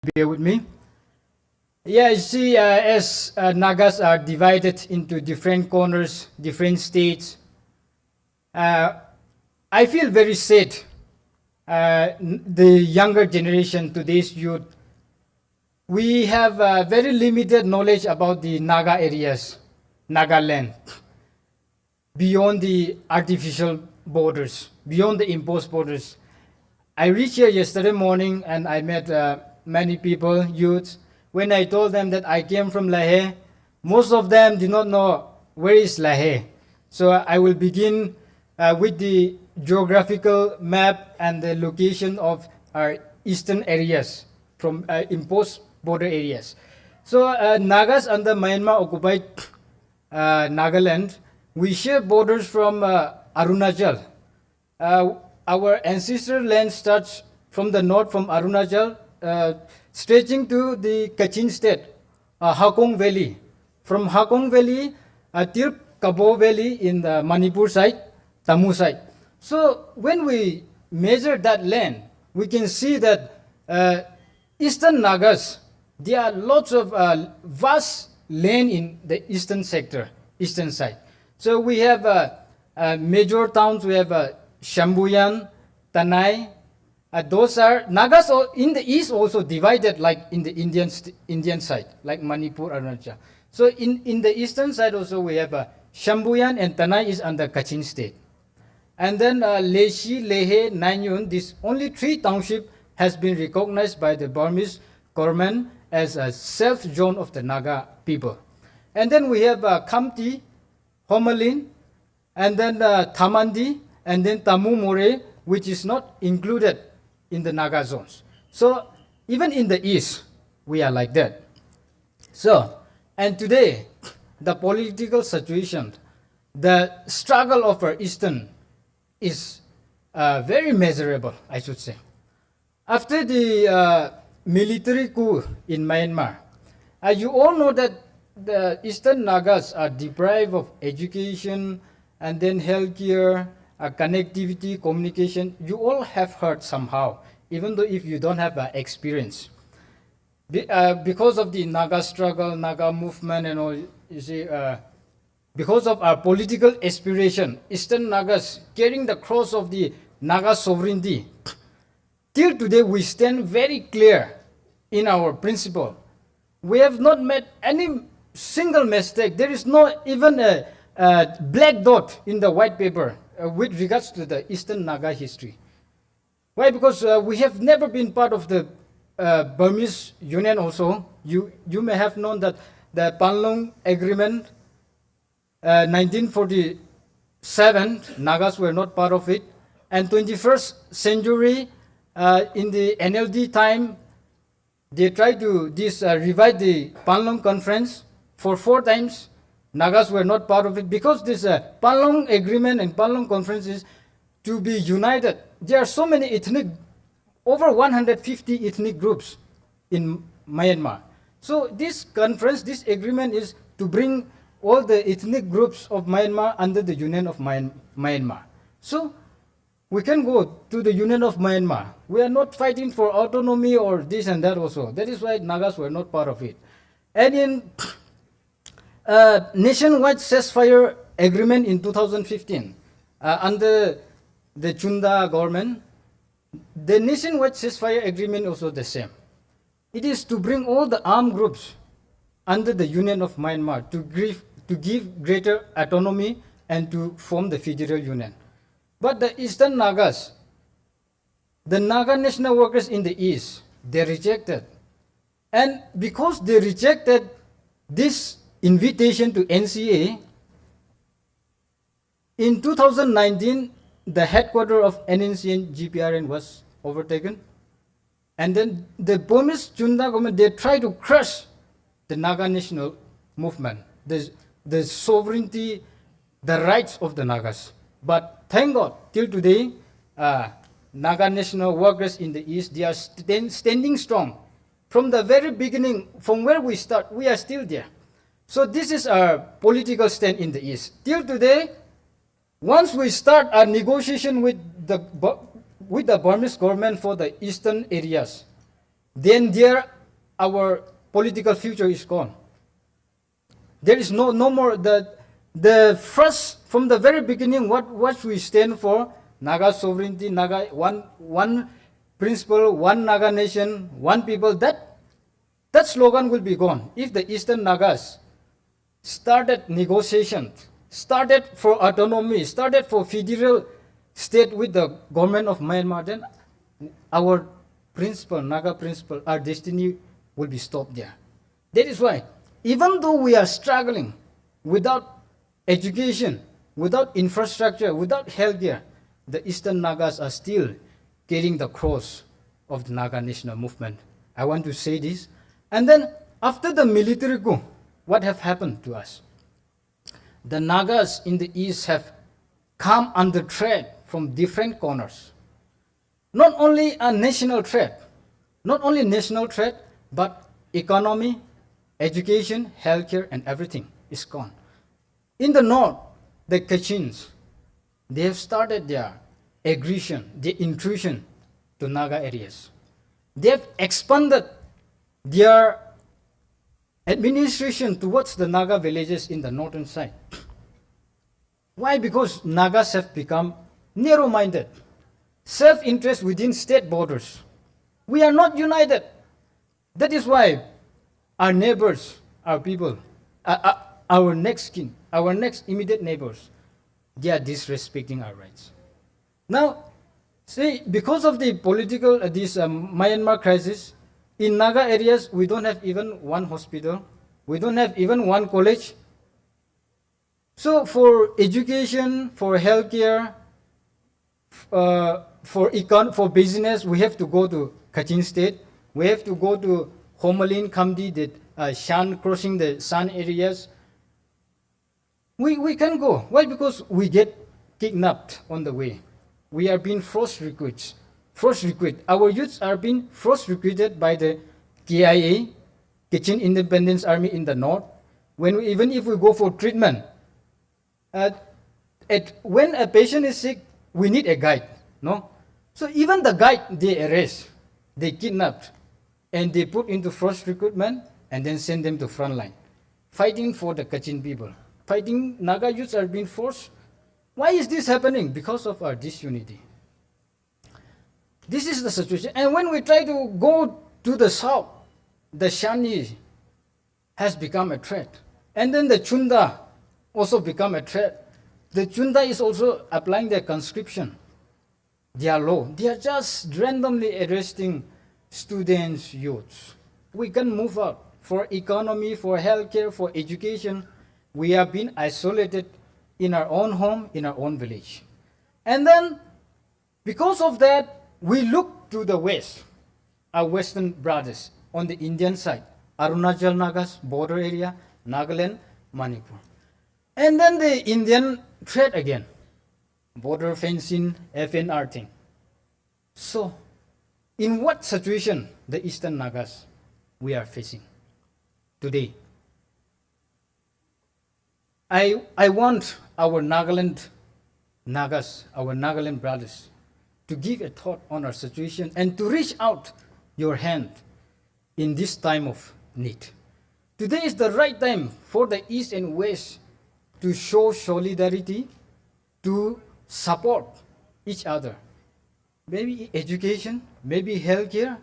bear with me. Yeah, you see, as Nagas are divided into different corners, different states, uh, I feel very sad. The younger generation, today's youth, we have very limited knowledge about the Naga areas, Nagaland, beyond the artificial borders, beyond the imposed borders. I reached here yesterday morning and I met many people, youths. When I told them that I came from Lahe, most of them did not know where is Lahe. So I will begin with the geographical map and the location of our eastern areas from imposed border areas. So Nagas under Myanmar occupied Nagaland, we share borders from Arunachal. Our ancestral land starts from the north from Arunachal, stretching to the Kachin state, Hakong Valley. From Hakong Valley till Kabo Valley in the Manipur side, Tamu side. So when we measure that land, we can see that eastern Nagas, there are lots of vast land in the eastern sector, eastern side. So we have major towns, we have Shambuyan, Tanai. Those are Nagas in the east also divided like in the Indian side, like Manipur, Arunachal. So in the eastern side also we have Shambuyan and Tanai is under Kachin state. And then Leshi, Lehe, Nanyun, this only 3 township has been recognized by the Burmese government as a self-zone of the Naga people. And then we have Kamti, Homalin, and then Tamandi, and then Tamu More, which is not included in the Naga zones. So even in the east, we are like that. So, and today, the political situation, the struggle of our eastern is very measurable, I should say. After the military coup in Myanmar, you all know that the eastern Nagas are deprived of education and then healthcare, connectivity, communication. You all have heard somehow, even though if you don't have experience. Because of the Naga struggle, Naga movement and all, you see, because of our political aspiration, eastern Nagas carrying the cross of the Naga sovereignty, till today we stand very clear in our principle. We have not made any single mistake. There is not even a black dot in the white paper with regards to the eastern Naga history. Why? Because we have never been part of the Burmese Union also. You may have known that the Panlong Agreement, 1947, Nagas were not part of it. And 21st century, in the NLD time, they tried to revive the Panlong Conference for 4 times. Nagas were not part of it because this Panlong Agreement and Panlong Conference is to be united. There are so many over 150 ethnic groups in Myanmar. So this conference, this agreement is to bring all the ethnic groups of Myanmar under the Union of Myanmar. So we can go to the Union of Myanmar. We are not fighting for autonomy or this and that also. That is why Nagas were not part of it. And in nationwide ceasefire agreement in 2015 under the Chunda government, the nationwide ceasefire agreement also the same. It is to bring all the armed groups under the Union of Myanmar to give greater autonomy and to form the federal union. But the eastern Nagas, the Naga national workers in the east, they rejected. And because they rejected this invitation to NCA, in 2019, the headquarters of NNC and GPRN was overtaken. And then the Burmese Chunda government, they tried to crush the Naga national movement, the sovereignty, the rights of the Nagas. But thank God, till today, Naga national workers in the east, they are standing strong. From the very beginning, from where we start, we are still there. So this is our political stand in the east. Till today, once we start our negotiation with the Burmese government for the eastern areas, then there our political future is gone. There is no more the first from the very beginning what we stand for, Naga sovereignty, Naga one principle, one Naga nation, one people, that slogan will be gone if the Eastern Nagas started negotiations, started for autonomy, started for federal state with the government of Myanmar, then our principle, Naga principle, our destiny will be stopped there. That is why, even though we are struggling without education, without infrastructure, without healthcare, the Eastern Nagas are still carrying the cross of the Naga national movement. I want to say this. And then after the military coup, what have happened to us? The Nagas in the east have come under threat from different corners. Not only a national threat, but economy, education, healthcare, and everything is gone. In the north, the Kachins, they have started their aggression, their intrusion to Naga areas. They have expanded their administration towards the Naga villages in the northern side. Why? Because Nagas have become narrow-minded, self-interest within state borders. We are not united. That is why our neighbors, our people, our next kin, our next immediate neighbors, they are disrespecting our rights. Now, see, because of the political, this Myanmar crisis, in Naga areas, we don't have even one hospital. We don't have even one college. So for education, for healthcare, for business, we have to go to Kachin State. We have to go to Homalin, Kamdi, the Shan, crossing the San areas. We can go. Why? Because we get kidnapped on the way. We are being forced recruits. Our youths are being forced recruited by the KIA, Kachin Independence Army in the north. Even if we go for treatment, when a patient is sick, we need a guide, no? So even the guide, they arrest, they kidnap, and they put into forced recruitment and then send them to front line, fighting for the Kachin people. Fighting Naga youths are being forced. Why is this happening? Because of our disunity. This is the situation. And when we try to go to the south, the Shani has become a threat. And then the Chunda also become a threat. The Chunda is also applying their conscription, their law. They are just randomly arresting students, youths. We can move out for economy, for healthcare, for education. We have been isolated in our own home, in our own village. And then, because of that, we look to the west, our western brothers on the Indian side, Arunachal Nagas, border area, Nagaland, Manipur. And then the Indian threat again, border fencing, FNR thing. So, in what situation the Eastern Nagas we are facing today? I want our Nagaland Nagas, our Nagaland brothers, to give a thought on our situation and to reach out your hand in this time of need. Today is the right time for the East and West to show solidarity, to support each other. Maybe education, maybe healthcare,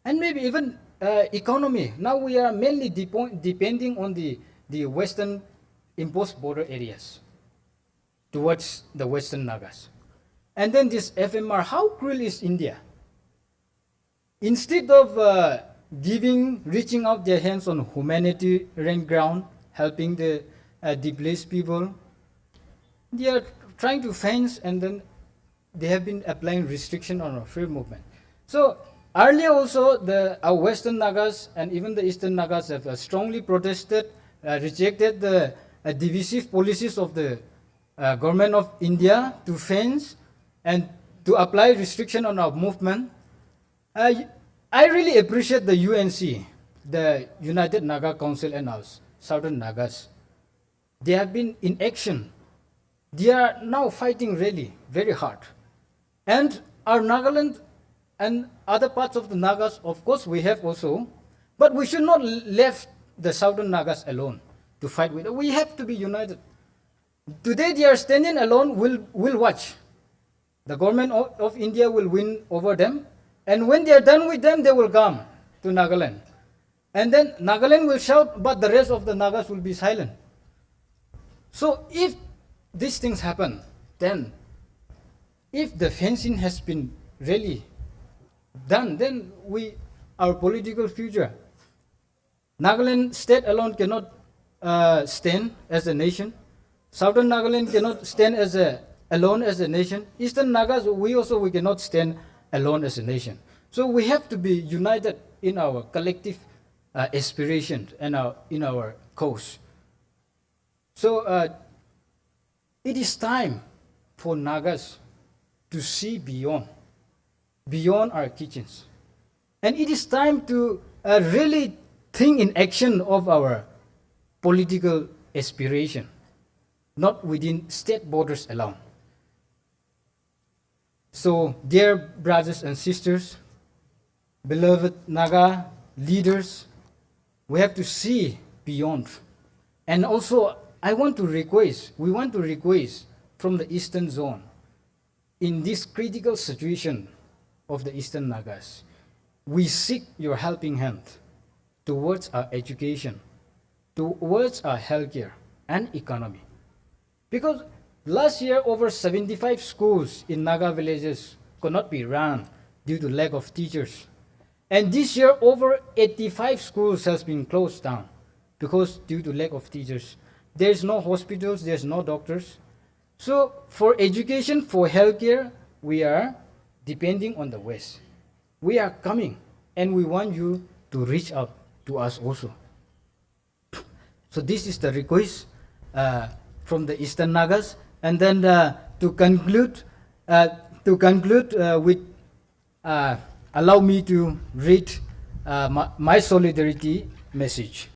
and maybe even economy. Now we are mainly depending on the Western imposed border areas towards the Western Nagas. And then this FMR, how cruel is India? Instead of reaching out their hands on humanitarian ground, helping the displaced people, they are trying to fence, and then they have been applying restriction on our free movement. So earlier also, our Western Nagas and even the Eastern Nagas have strongly protested, rejected the divisive policies of the government of India to fence and to apply restriction on our movement. I really appreciate the UNC, the United Naga Council, and us, Southern Nagas. They have been in action. They are now fighting really very hard. And our Nagaland and other parts of the Nagas, of course, we have also, but we should not leave the southern Nagas alone to fight with. We have to be united. Today they are standing alone. We'll watch. The government of India will win over them, and when they are done with them, they will come to Nagaland, and then Nagaland will shout, but the rest of the Nagas will be silent. So if these things happen, then if the fencing has been really done, then our political future, Nagaland state alone cannot stand as a nation. Southern Nagaland cannot stand alone as a nation. Eastern Nagas, we cannot stand alone as a nation. So we have to be united in our collective aspirations and in our cause. So it is time for Nagas to see beyond our kitchens. And it is time to really think in action of our political aspiration, not within state borders alone. So, dear brothers and sisters, beloved Naga leaders, we have to see beyond. And also, we want to request from the Eastern Zone, in this critical situation of the Eastern Nagas, we seek your helping hand towards our education, towards our healthcare and economy. Because last year, over 75 schools in Naga villages could not be run due to lack of teachers. And this year, over 85 schools has been closed down because due to lack of teachers. There's no hospitals, there's no doctors. So for education, for healthcare, we are depending on the West. We are coming, and we want you to reach out to us also. So this is the request from the Eastern Nagas. And then to conclude with, allow me to read my solidarity message.